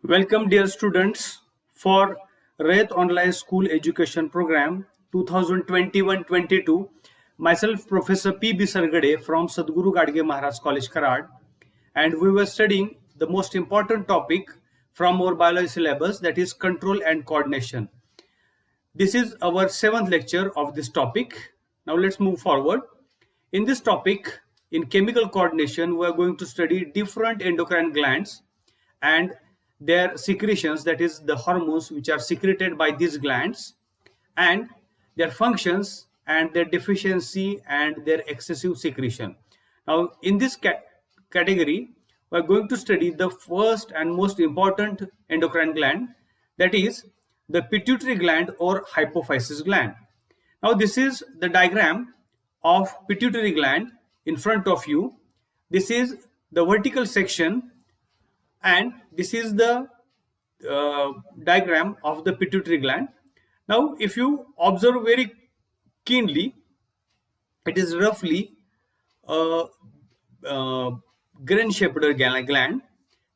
Welcome dear students for Rayat Online School Education Program 2021-22. Myself Professor P.B. Sargade from Sadhguru Gadge Maharaj College Karad, and we were studying the most important topic from our biology syllabus, that is control and coordination. This is our 7th lecture of this topic. Now let's move forward. In this topic, in chemical coordination, we are going to study different endocrine glands and their secretions, that is the hormones which are secreted by these glands, and their functions and their deficiency and their excessive secretion. Now in this category, we are going to study the first and most important endocrine gland, that is the pituitary gland or hypophysis gland. Now this is the diagram of pituitary gland in front of you. This is the vertical section and this is the diagram of the pituitary gland. Now if you observe very keenly, it is roughly a grain-shaped gland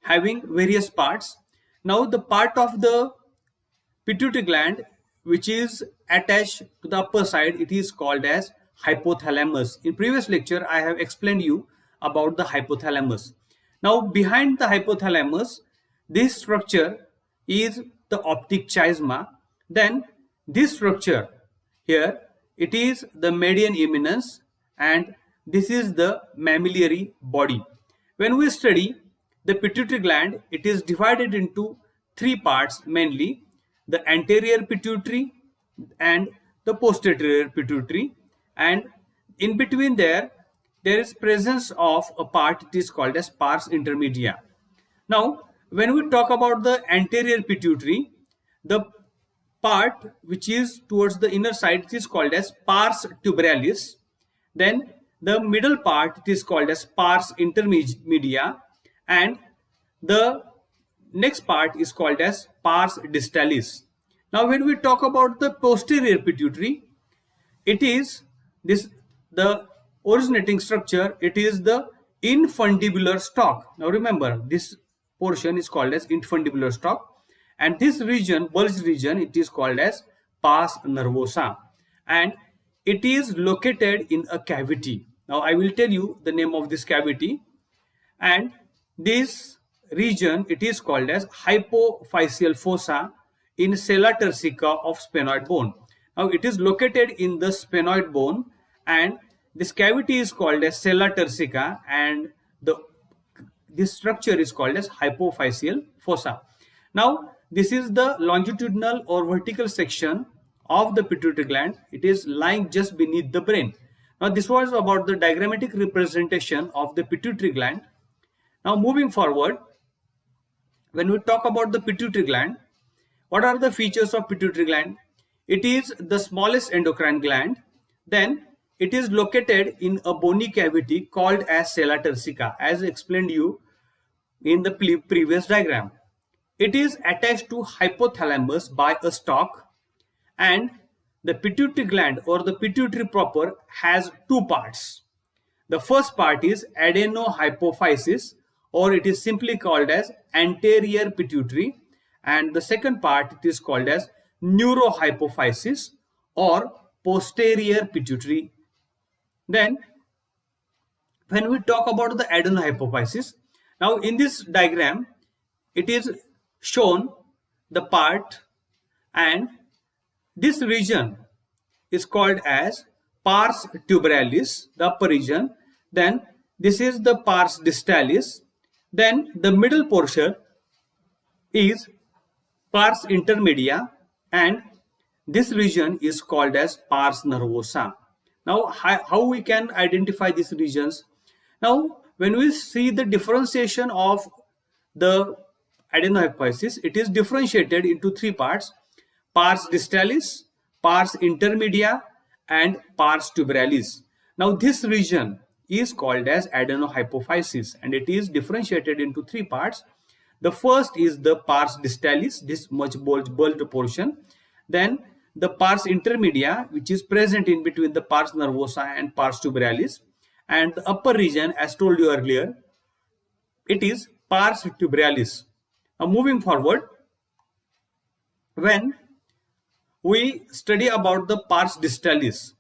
having various parts. Now the part of the pituitary gland which is attached to the upper side, it is called as hypothalamus. In previous lecture I have explained you about the hypothalamus. Now behind the hypothalamus, this structure is the optic chiasma. Then this structure here, it is the median eminence, and this is the mammillary body. When we study the pituitary gland, it is divided into three parts mainly: the anterior pituitary and the posterior pituitary, and in between there is presence of a part, it is called as pars intermedia. Now when we talk about the anterior pituitary, the part which is towards the inner side, it is called as pars tuberalis. Then the middle part, it is called as pars intermedia, and the next part is called as pars distalis. Now when we talk about the posterior pituitary, it is the originating structure, it is the infundibular stalk. Now remember, this portion is called as infundibular stalk, and this region, bulge region, it is called as pars nervosa, and it is located in a cavity. Now I will tell you the name of this cavity, and this region, it is called as hypophyseal fossa in sella turcica of sphenoid bone. Now it is located in the sphenoid bone, and this cavity is called as sella turcica, and this structure is called as hypophyseal fossa. Now this is the longitudinal or vertical section of the pituitary gland. It is lying just beneath the brain. Now this was about the diagrammatic representation of the pituitary gland. Now moving forward, when we talk about the pituitary gland, what are the features of pituitary gland? It is the smallest endocrine gland. Then it is located in a bony cavity called as sella turcica, as explained you in the previous diagram. It is attached to hypothalamus by a stalk, and the pituitary gland or the pituitary proper has two parts. The first part is adenohypophysis, or it is simply called as anterior pituitary, and the second part, it is called as neurohypophysis or posterior pituitary. Then when we talk about the adenohypophysis, now in this diagram it is shown the part, and this region is called as pars tuberalis, the upper region. Then this is the pars distalis. Then the middle portion is pars intermedia, and this region is called as pars nervosa. Now how we can identify these regions? Now when we see the differentiation of the adenohypophysis, it is differentiated into three parts: pars distalis, pars intermedia, and pars tuberalis. Now this region is called as adenohypophysis, and it is differentiated into three parts. The first is the pars distalis, this much bulged portion. Then the pars intermedia, which is present in between the pars nervosa and pars tuberalis, and the upper region, as told you earlier, it is pars tuberalis. Now moving forward, when we study about the pars distalis,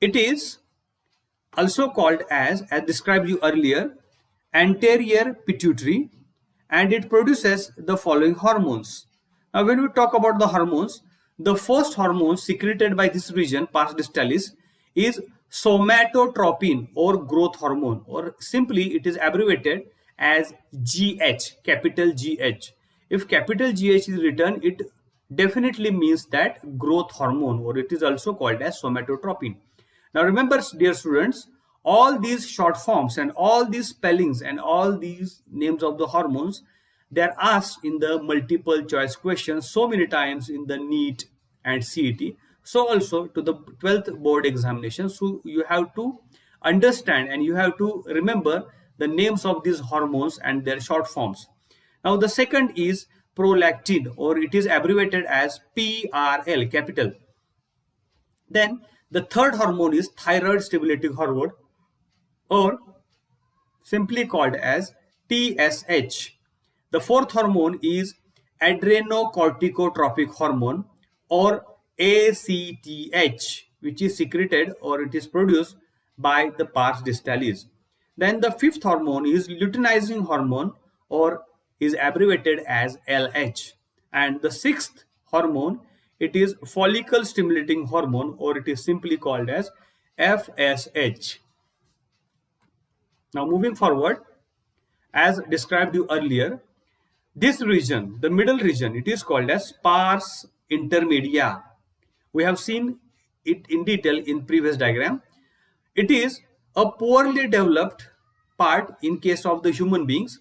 it is also called as described you earlier, anterior pituitary, and it produces the following hormones. Now, when we talk about the hormones, the first hormone secreted by this region, pars distalis, is somatotropin or growth hormone, or simply it is abbreviated as GH, capital GH. If capital GH is written, it definitely means that growth hormone, or it is also called as somatotropin. Now remember, dear students, all these short forms and all these spellings and all these names of the hormones, they are asked in the multiple choice questions so many times in the NEET and CET. So also to the 12th board examination. So you have to understand and you have to remember the names of these hormones and their short forms. Now the second is prolactin, or it is abbreviated as PRL, capital. Then the third hormone is thyroid stimulating hormone, or simply called as TSH. The fourth hormone is adrenocorticotropic hormone, or ACTH, which is secreted or it is produced by the pars distalis. Then the fifth hormone is luteinizing hormone, or is abbreviated as LH. And the sixth hormone, it is follicle stimulating hormone, or it is simply called as FSH. Now moving forward, as described you earlier, this region, the middle region, it is called as pars intermedia. We have seen it in detail in previous diagram. It is a poorly developed part in case of the human beings.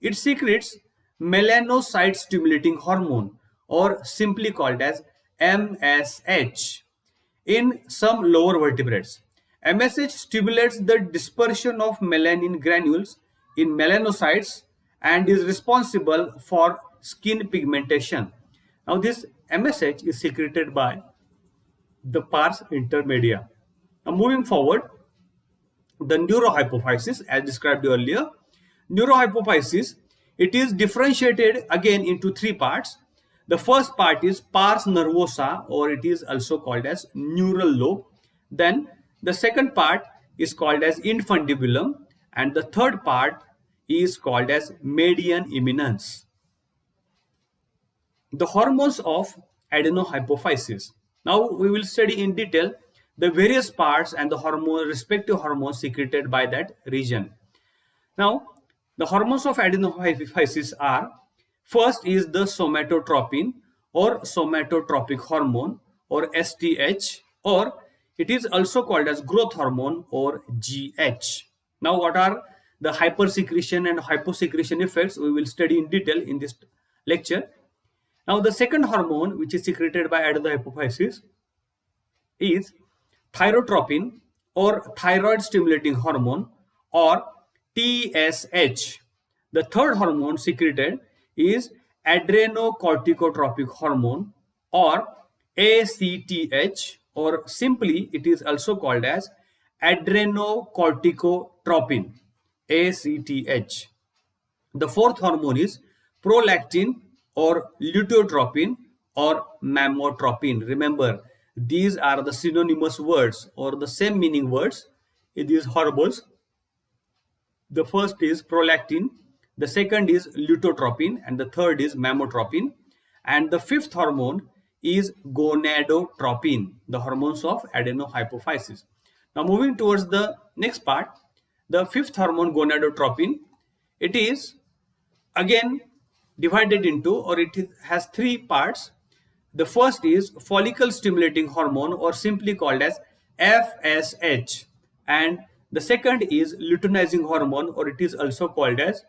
It secretes melanocyte stimulating hormone, or simply called as MSH, in some lower vertebrates. MSH stimulates the dispersion of melanin granules in melanocytes and is responsible for skin pigmentation. Now this MSH is secreted by the pars intermedia. Now moving forward, the neurohypophysis, as described earlier. Neurohypophysis, it is differentiated again into three parts. The first part is pars nervosa, or it is also called as neural lobe. Then the second part is called as infundibulum, and the third part is called as median eminence. The hormones of adenohypophysis. Now we will study in detail the various parts and the respective hormones secreted by that region. Now the hormones of adenohypophysis are, first is the somatotropin or somatotropic hormone, or STH, or it is also called as growth hormone, or GH. Now what are the hypersecretion and hyposecretion effects? We will study in detail in this lecture. Now the second hormone which is secreted by adenohypophysis is thyrotropin, or thyroid stimulating hormone, or TSH. The third hormone secreted is adrenocorticotropic hormone, or ACTH, or simply it is also called as adrenocorticotropin, ACTH. The fourth hormone is prolactin, or luteinotropin, or mammotropin. Remember, these are the synonymous words or the same meaning words in these hormones. The first is prolactin, the second is luteinotropin, and the third is mammotropin. And the fifth hormone is gonadotropin, the hormones of adenohypophysis. Now moving towards the next part, the fifth hormone, gonadotropin, it is again divided into, or it has three parts. The first is follicle stimulating hormone, or simply called as FSH, and the second is luteinizing hormone, or it is also called as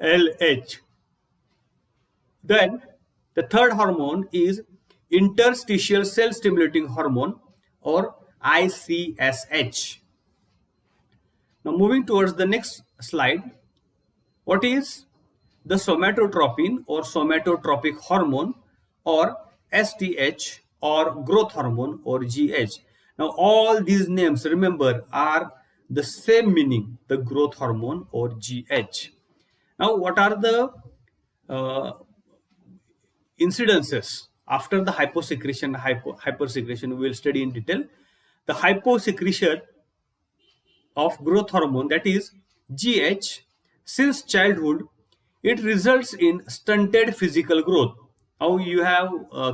LH. Then the third hormone is interstitial cell stimulating hormone, or ICSH. Now moving towards the next slide, what is the somatotropin or somatotropic hormone, or STH, or growth hormone, or GH. Now all these names, remember, are the same meaning, the growth hormone or GH. Now, what are the uh, incidences after the hyposecretion? Hypersecretion we will study in detail. The hyposecretion of growth hormone, that is GH, since childhood, it results in stunted physical growth. Now you have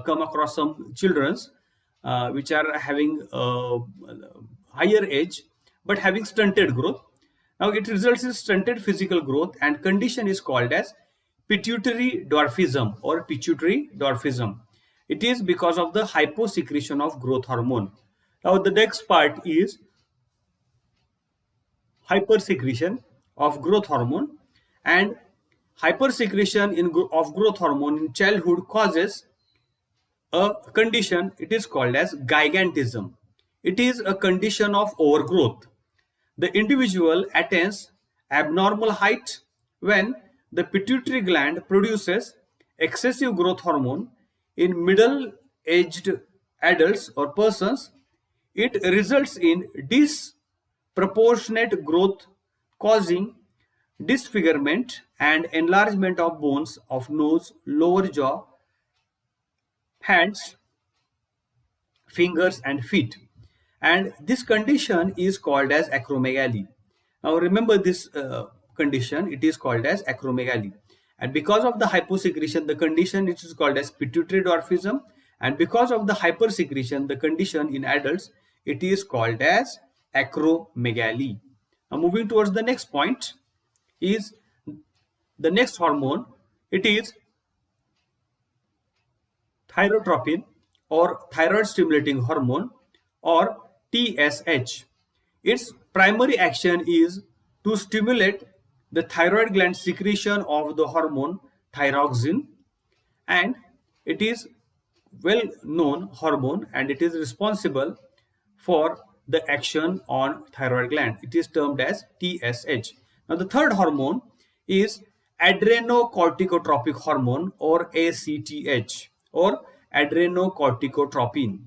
come across some childrens which are having higher age but having stunted growth. Now it results in stunted physical growth, and condition is called as pituitary dwarfism or pituitary dwarfism. It is because of the hyposecretion of growth hormone. Now the next part is hypersecretion of growth hormone, and hypersecretion of growth hormone in childhood causes a condition, it is called as gigantism. It is a condition of overgrowth. The individual attains abnormal height when the pituitary gland produces excessive growth hormone. In middle aged adults or persons, it results in disproportionate growth, causing disfigurement and enlargement of bones of nose, lower jaw, hands, fingers, and feet. And this condition is called as acromegaly. Now remember this condition, it is called as acromegaly. And because of the hyposecretion, the condition it is called as pituitary dwarfism. And because of the hypersecretion, the condition in adults, it is called as acromegaly. Now moving towards the next point is the next hormone. It is thyrotropin or thyroid stimulating hormone or TSH. Its primary action is to stimulate the thyroid gland secretion of the hormone thyroxine, and it is well known hormone and it is responsible for the action on thyroid gland. It is termed as TSH. Now the third hormone is adrenocorticotropic hormone or ACTH or adrenocorticotropin.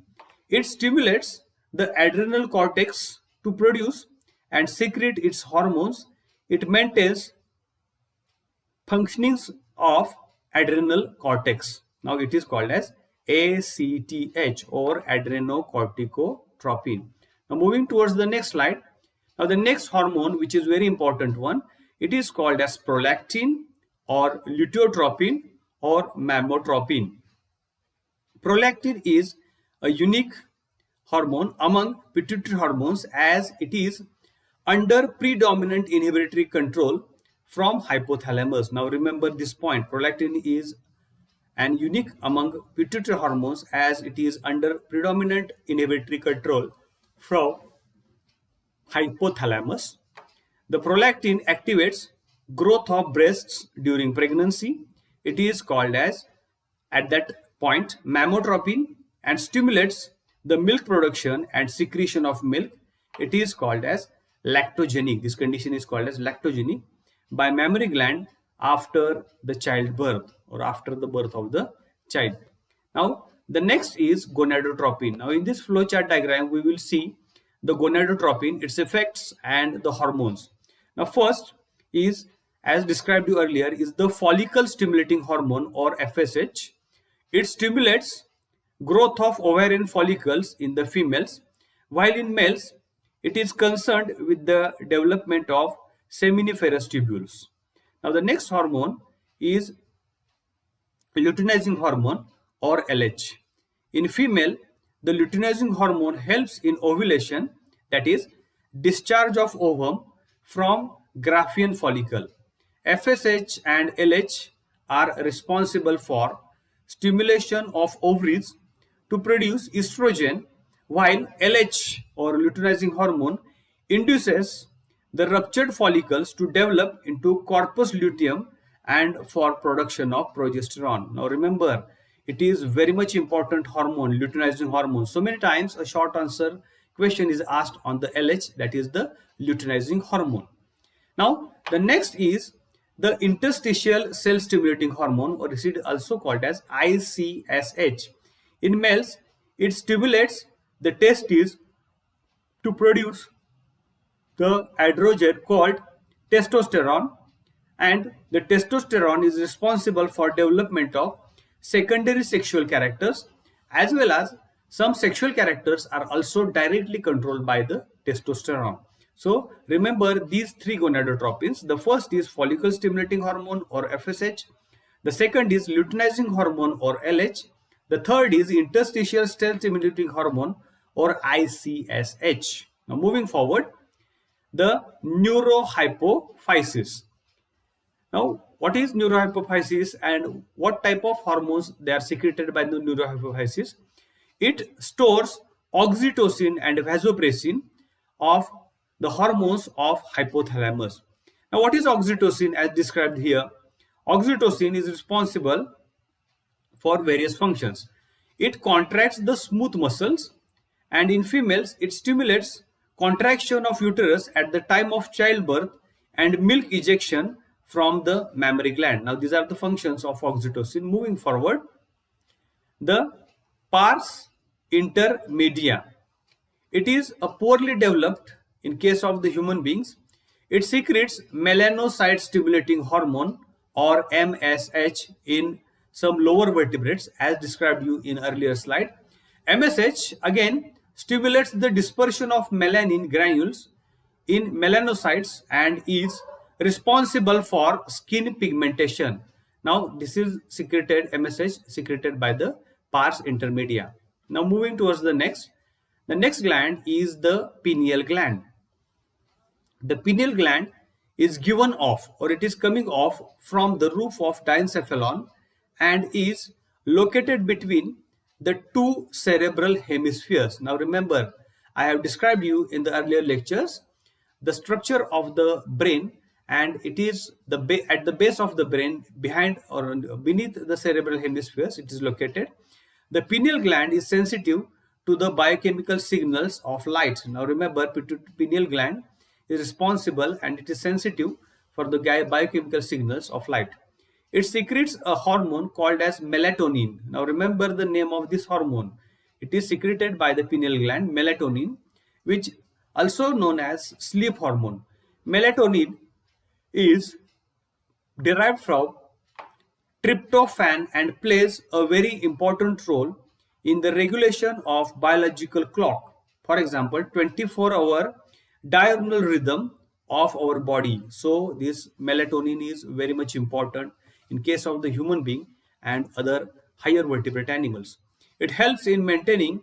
It stimulates the adrenal cortex to produce and secrete its hormones. It maintains functionings of adrenal cortex. Now it is called as ACTH or adrenocorticotropin. Now moving towards the next slide. Now the next hormone, which is very important one, it is called as prolactin or luteinotropin or mammotropin. Prolactin is a unique hormone among pituitary hormones as it is under predominant inhibitory control from hypothalamus. Now remember this point, prolactin is an unique among pituitary hormones as it is under predominant inhibitory control from hypothalamus. The prolactin activates growth of breasts during pregnancy. It is called as, at that point, mammotropin, and stimulates the milk production and secretion of milk. It is called as lactogenic. This condition is called as lactogenic by mammary gland after the childbirth or after the birth of the child. Now the next is gonadotropin. Now in this flowchart diagram we will see the gonadotropin, its effects and the hormones. Now first is, as described to you earlier, is the follicle stimulating hormone or FSH. It stimulates growth of ovarian follicles in the females, while in males it is concerned with the development of seminiferous tubules. Now the next hormone is luteinizing hormone or LH. In female, the luteinizing hormone helps in ovulation, that is discharge of ovum from Graafian follicle. FSH and LH are responsible for stimulation of ovaries to produce estrogen, while LH or luteinizing hormone induces the ruptured follicles to develop into corpus luteum and for production of progesterone. Now remember, it is very much important hormone, luteinizing hormone. So many times a short answer question is asked on the LH, that is the luteinizing hormone. Now the next is the interstitial cell stimulating hormone, or is it also called as ICSH. In males, it stimulates the testes to produce the androgen called testosterone, And the testosterone is responsible for development of secondary sexual characters, as well as some sexual characters are also directly controlled by the testosterone. So remember these three gonadotropins. The first is follicle stimulating hormone or FSH. The second is luteinizing hormone or LH. The third is interstitial cell stimulating hormone or ICSH. Now moving forward, the neurohypophysis. Now, what is neurohypophysis and what type of hormones they are secreted by the neurohypophysis? It stores oxytocin and vasopressin of the hormones of hypothalamus. Now, what is oxytocin as described here? Oxytocin is responsible for various functions. It contracts the smooth muscles, and in females it stimulates contraction of uterus at the time of childbirth and milk ejection from the mammary gland. Now these are the functions of oxytocin. Moving forward, the pars intermedia. It is a poorly developed in case of the human beings. It secretes melanocyte stimulating hormone or MSH in some lower vertebrates as described you in earlier slide. MSH again stimulates the dispersion of melanin granules in melanocytes and is responsible for skin pigmentation. Now this is secreted, MSH secreted by the pars intermedia. Now moving towards the next gland is the pineal gland. The pineal gland is given off or it is coming off from the roof of diencephalon and is located between the two cerebral hemispheres. Now remember, I have described you in the earlier lectures the structure of the brain, and it is at the base of the brain, behind or beneath the cerebral hemispheres it is located. The pineal gland is sensitive to the biochemical signals of light. Now remember, pineal gland is responsible and it is sensitive for the biochemical signals of light. It secretes a hormone called as melatonin. Now remember the name of this hormone. It is secreted by the pineal gland, melatonin, which also known as sleep hormone. Melatonin is derived from tryptophan and plays a very important role in the regulation of biological clock. For example, 24-hour diurnal rhythm of our body. So this melatonin is very much important in case of the human being and other higher vertebrate animals. It helps in maintaining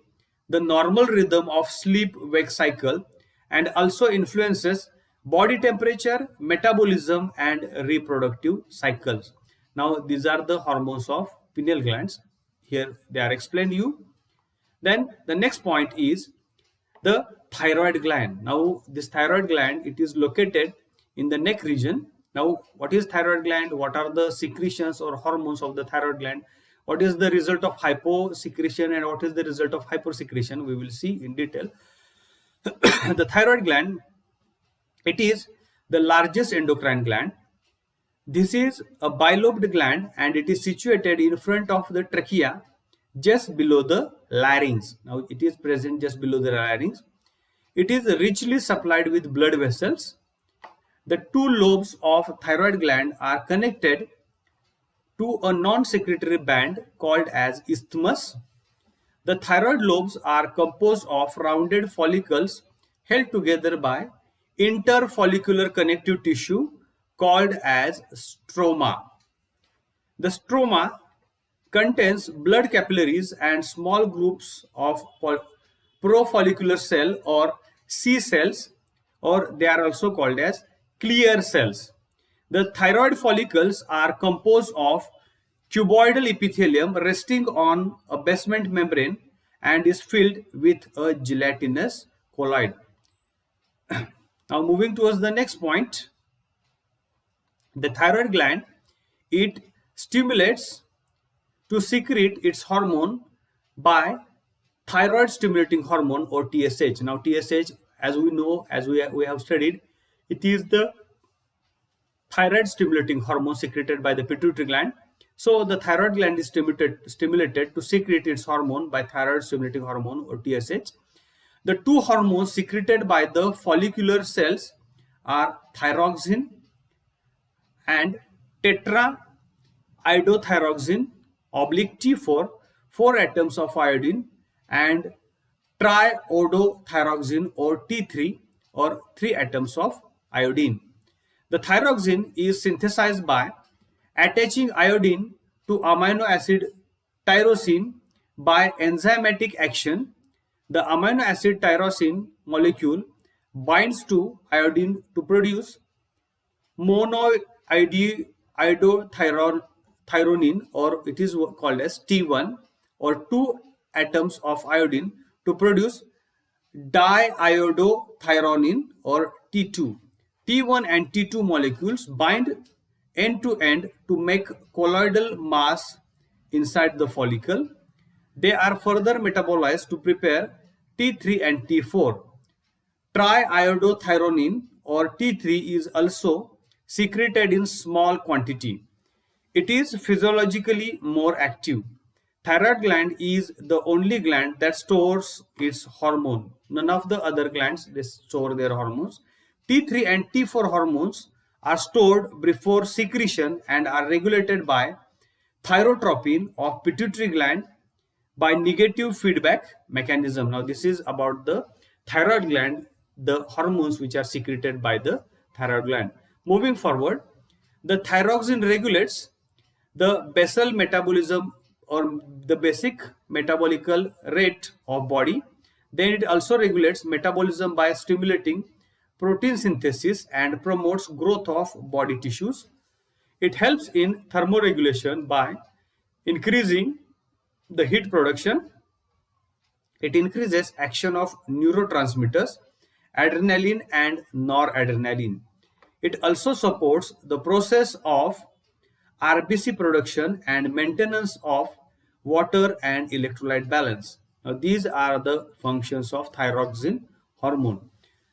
the normal rhythm of sleep-wake cycle and also influences body temperature, metabolism and reproductive cycles. Now these are the hormones of pineal glands. Here they are explained to you. Then the next point is the thyroid gland. Now this thyroid gland, it is located in the neck region. Now what is thyroid gland? What are the secretions or hormones of the thyroid gland? What is the result of hyposecretion and what is the result of hypersecretion? We will see in detail. The thyroid gland, it is the largest endocrine gland. This is a bilobed gland and it is situated in front of the trachea just below the larynx. Now it is present just below the larynx. It is richly supplied with blood vessels. The two lobes of thyroid gland are connected to a non-secretory band called as isthmus. The thyroid lobes are composed of rounded follicles held together by interfollicular connective tissue called as stroma. The stroma contains blood capillaries and small groups of profollicular cell or C cells, or they are also called as clear cells. The thyroid follicles are composed of cuboidal epithelium resting on a basement membrane and is filled with a gelatinous colloid. Now moving towards the next point, the thyroid gland, it stimulates to secrete its hormone by thyroid stimulating hormone or TSH. Now TSH, as we know, as we have studied, it is the thyroid stimulating hormone secreted by the pituitary gland. So the thyroid gland is stimulated to secrete its hormone by thyroid stimulating hormone or TSH. The two hormones secreted by the follicular cells are thyroxine and tetraiodothyroxine oblique T4, 4 atoms of iodine, and triiodothyroxine or T3 or 3 atoms of iodine. The thyroxine is synthesized by attaching iodine to amino acid tyrosine by enzymatic action. The amino acid tyrosine molecule binds to iodine to produce monoiodothyronine, or it is called as T1, or 2 atoms of iodine to produce diiodothyronine or T2. T1 and T2 molecules bind end to end to make colloidal mass inside the follicle. They are further metabolized to prepare T3 and T4. Triiodothyronine or T3 is also secreted in small quantity. It is physiologically more active. Thyroid gland is the only gland that stores its hormone. None of the other glands they store their hormones. T3 and T4 hormones are stored before secretion and are regulated by thyrotropin of pituitary gland by negative feedback mechanism. Now this is about the thyroid gland, the hormones which are secreted by the thyroid gland. Moving forward, the thyroxine regulates the basal metabolism or the basic metabolical rate of body. Then it also regulates metabolism by stimulating protein synthesis and promotes growth of body tissues. It helps in thermoregulation by increasing the heat production. It increases action of neurotransmitters, adrenaline and noradrenaline. It also supports the process of RBC production and maintenance of water and electrolyte balance. Now, these are the functions of thyroxine hormone.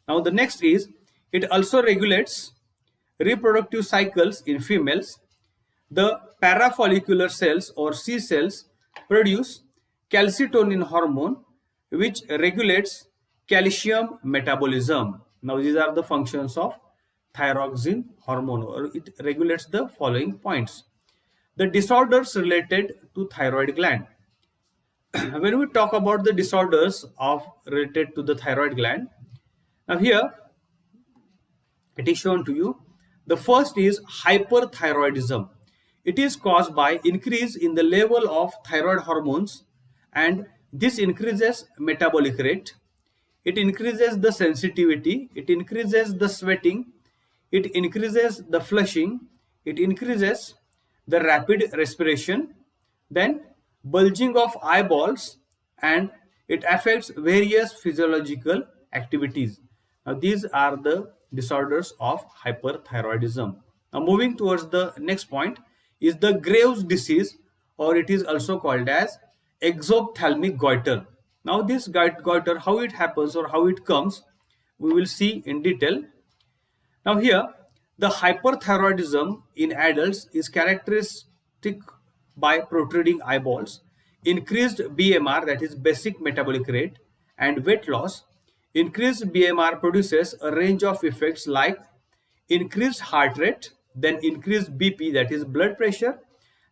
Now, the next is it also regulates reproductive cycles in females. The parafollicular cells or C cells produce calcitonin hormone, which regulates calcium metabolism. Now, these are the functions of thyroxine hormone, or it regulates the following points. The disorders related to thyroid gland. When we talk about the disorders related to the thyroid gland, now here it is shown to you. The first is hyperthyroidism. It is caused by increase in the level of thyroid hormones, and this increases metabolic rate. It increases the sensitivity, it increases the sweating, it increases the flushing, it increases the rapid respiration, then bulging of eyeballs, and it affects various physiological activities. Now these are the disorders of hyperthyroidism. Now moving towards the next point is the Graves' disease, or it is also called as exophthalmic goiter. Now this goiter, how it happens or how it comes, we will see in detail. Now here, the hyperthyroidism in adults is characteristic by protruding eyeballs, increased BMR, that is basic metabolic rate, and weight loss. Increased BMR produces a range of effects like increased heart rate, then increased BP, that is blood pressure,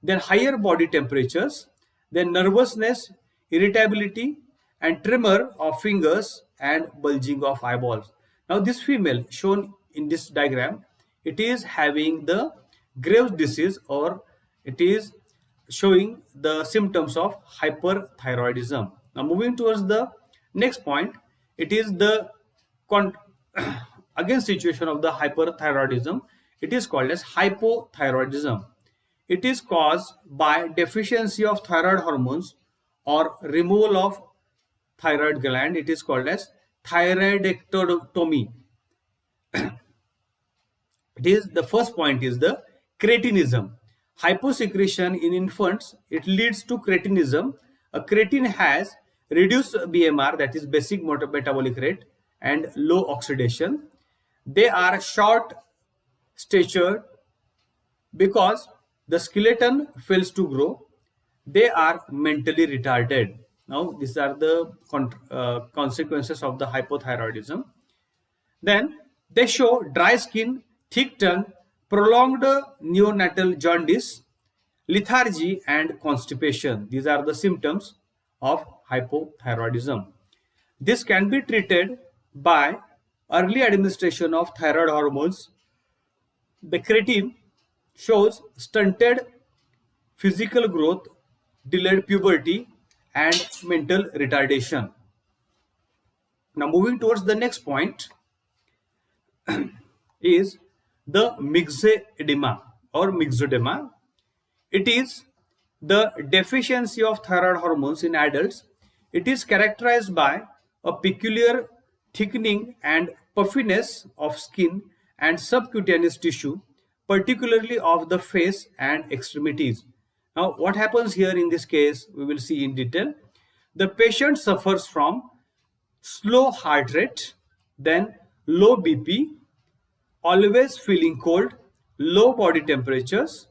then higher body temperatures, then nervousness, irritability, and tremor of fingers and bulging of eyeballs. Now this female shown in this diagram, it is having the Graves' disease, or it is showing the symptoms of hyperthyroidism. Now moving towards the next point, it is the again situation of the hyperthyroidism. It is called as hypothyroidism. It is caused by deficiency of thyroid hormones or removal of thyroid gland. It is called as thyroidectomy. The first point is the cretinism. Hyposecretion in infants, it leads to cretinism. A cretin has reduced BMR, that is basic metabolic rate, and low oxidation. They are short statured because the skeleton fails to grow. They are mentally retarded. Now these are the consequences of the hypothyroidism. Then they show dry skin, thick tongue, prolonged neonatal jaundice, lethargy, and constipation. These are the symptoms of hypothyroidism. This can be treated by early administration of thyroid hormones. The creatine shows stunted physical growth, delayed puberty, and mental retardation. Now, moving towards the next point is the myxedema or myxedema. It is the deficiency of thyroid hormones in adults. It is characterized by a peculiar thickening and puffiness of skin and subcutaneous tissue, particularly of the face and extremities. Now, what happens here in this case, we will see in detail. The patient suffers from slow heart rate, then low BP, always feeling cold, low body temperatures,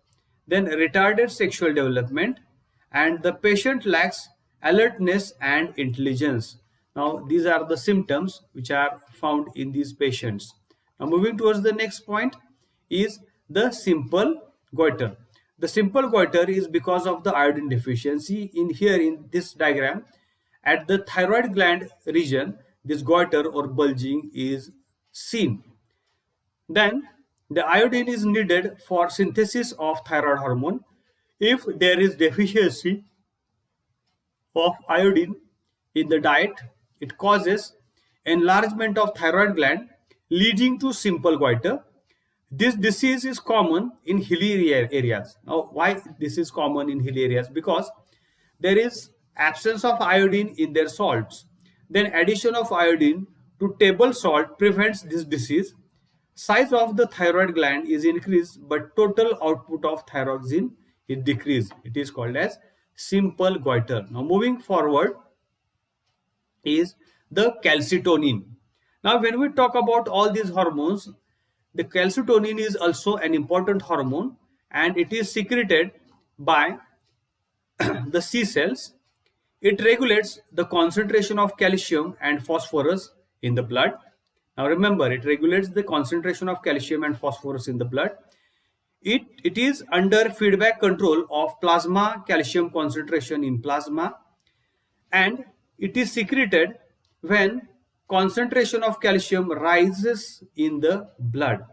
then retarded sexual development, and the patient lacks alertness and intelligence. Now, these are the symptoms which are found in these patients. Now, moving towards the next point is the simple goiter. The simple goiter is because of the iodine deficiency. In this diagram, at the thyroid gland region, this goiter or bulging is seen. Then the iodine is needed for synthesis of thyroid hormone. If there is deficiency of iodine in the diet, it causes enlargement of thyroid gland leading to simple goiter. This disease is common in hilly areas. Now, why this is common in hilly areas? Because there is absence of iodine in their salts. Then addition of iodine to table salt prevents this disease. Size of the thyroid gland is increased, but total output of thyroxine is decreased. It is called as simple goiter. Now, moving forward is the calcitonin. Now, when we talk about all these hormones, the calcitonin is also an important hormone, and it is secreted by the C cells. It regulates the concentration of calcium and phosphorus in the blood. Now remember, it regulates the concentration of calcium and phosphorus in the blood. It is under feedback control of plasma calcium concentration in plasma, and it is secreted when concentration of calcium rises in the blood.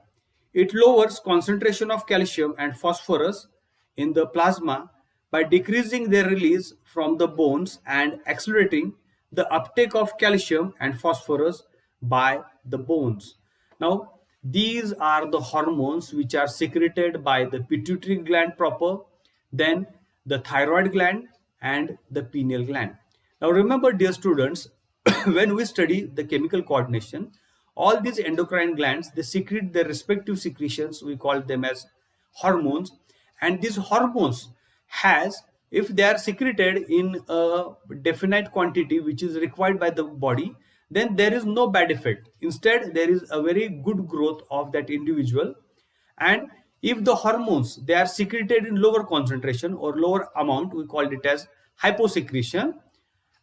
It lowers concentration of calcium and phosphorus in the plasma by decreasing their release from the bones and accelerating the uptake of calcium and phosphorus by the bones. Now, these are the hormones which are secreted by the pituitary gland proper, then the thyroid gland and the pineal gland. Now, remember, dear students, when we study the chemical coordination, all these endocrine glands, they secrete their respective secretions. We call them as hormones, and these hormones has, if they are secreted in a definite quantity which is required by the body, then there is no bad effect. Instead, there is a very good growth of that individual. And if the hormones, they are secreted in lower concentration or lower amount, we call it as hyposecretion.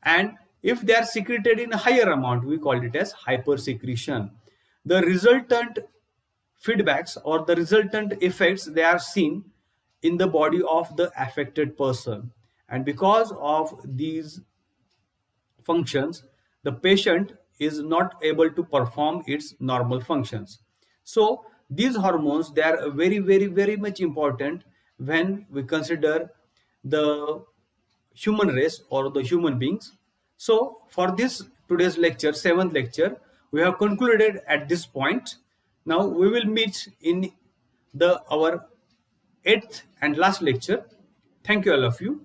And if they are secreted in a higher amount, we call it as hypersecretion. The resultant feedbacks or the resultant effects, they are seen in the body of the affected person. And because of these functions, the patient is not able to perform its normal functions. So these hormones, they are very, very, very much important when we consider the human race or the human beings. So for this today's lecture, 7th lecture, we have concluded at this point. Now we will meet in our 8th and last lecture. Thank you all of you.